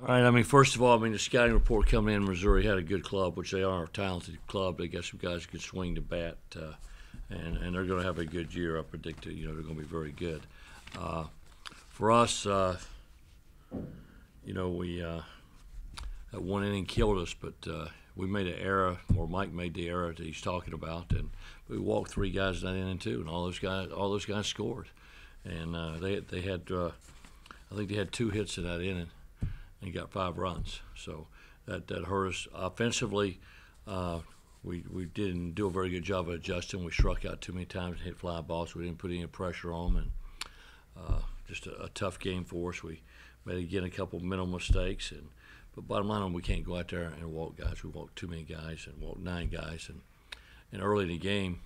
All right. I mean, first of all, I mean the scouting report coming in, Missouri had a good club, which they are a talented club. They got some guys who can swing the bat, and they're going to have a good year. I predict it. They're going to be very good. For us, we that one inning killed us, but we made an error, or Mike made the error that he's talking about, and we walked three guys in that inning too, and all those guys scored, and they had I think they had two hits in that inning, and got 5 runs. So that hurt us offensively. We didn't do a very good job of adjusting. We struck out too many times and hit fly balls. We didn't put any pressure on them, and just a tough game for us. We made again a couple mental mistakes, but bottom line, we can't go out there and walk guys. We walked too many guys and walked 9 guys, and early in the game,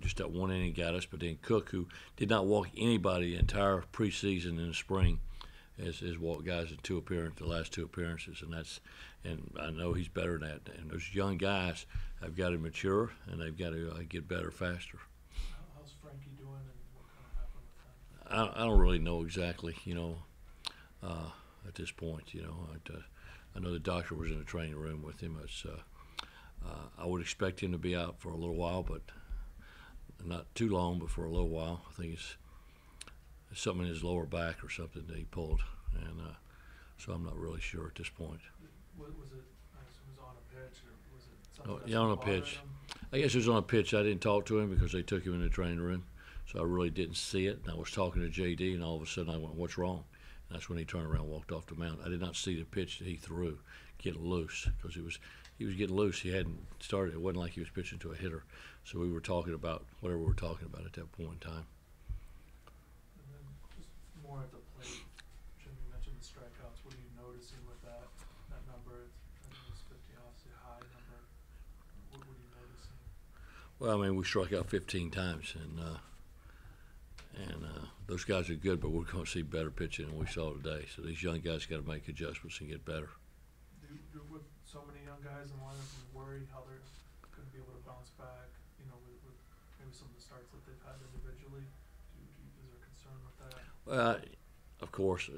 just that one inning got us. But then Cook, who did not walk anybody the entire preseason in the spring, has walked guys in the last 2 appearances, and I know he's better than that. And those young guys have got to mature, and they've got to get better faster. How's Frankie doing, and what kind of happened with him? I don't really know exactly, at this point. I know the doctor was in the training room with him. I would expect him to be out for a little while, but not too long, but for a little while. I think it's something in his lower back or something that he pulled, and so I'm not really sure at this point. Was it? I assume it was on a pitch, or was it Oh, something? yeah, on a pitch. I guess it was on a pitch. I didn't talk to him because they took him in the training room, so I really didn't see it. And I was talking to JD, and all of a sudden I went, "What's wrong?" And that's when he turned around and walked off the mound. I did not see the pitch that he threw get loose, because he was getting loose. He hadn't started. It wasn't like he was pitching to a hitter. So we were talking about whatever we were talking about at that point in time. And then just more at the plate. Jim, you mentioned the strikeouts. What are you noticing with that number? I think it's 50, obviously a high number. What are you noticing? Well, I mean, we struck out 15 times, and those guys are good, but we're going to see better pitching than we saw today. So these young guys got to make adjustments and get better. With so many young guys in the lineup, do you worry how they're going to be able to bounce back? With maybe some of the starts that they've had individually. Is there a concern with that? Well, of course,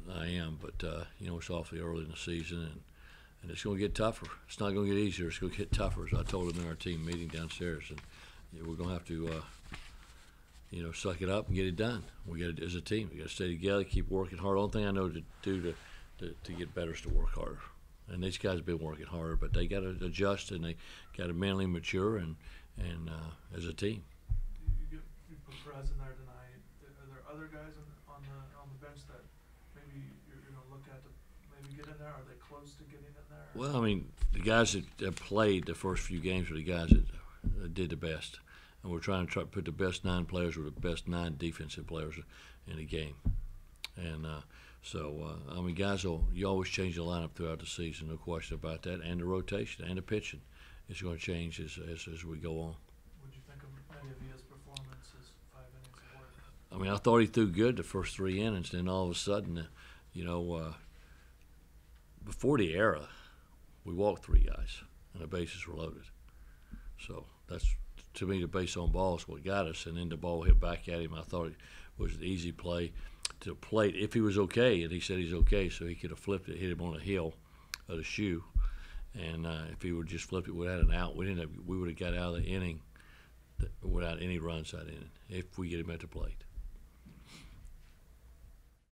I am, but it's awfully early in the season, and it's going to get tougher. It's not going to get easier. It's going to get tougher. As I told them in our team meeting downstairs, and we're going to have to, suck it up and get it done. We got to, as a team, we got to stay together, keep working hard. The only thing I know to do to get better is to work harder. And these guys have been working harder, but they got to adjust, and they got to mentally mature and as a team. You put Perez in there tonight. Are there other guys on the bench that maybe you're going to look at to maybe get in there? Are they close to getting in there? Well, I mean, the guys that played the first few games were the guys that did the best, and we're trying to put the best 9 players with the best 9 defensive players in the game, and I mean, guys, you always change the lineup throughout the season, no question about that, and the rotation and the pitching is going to change as we go on. What did you think of any of his performances, 5 innings of work? I mean, I thought he threw good the first 3 innings, then all of a sudden, before the era, we walked 3 guys, and the bases were loaded. So that's, to me, the base on ball is what got us, and then the ball hit back at him. I thought it was an easy play to the plate if he was okay, and he said he's okay, so he could have flipped it, hit him on the heel of the shoe, and if he would just flipped it, we'd have had an out. We would have got out of the inning without any runs that inning if we get him at the plate.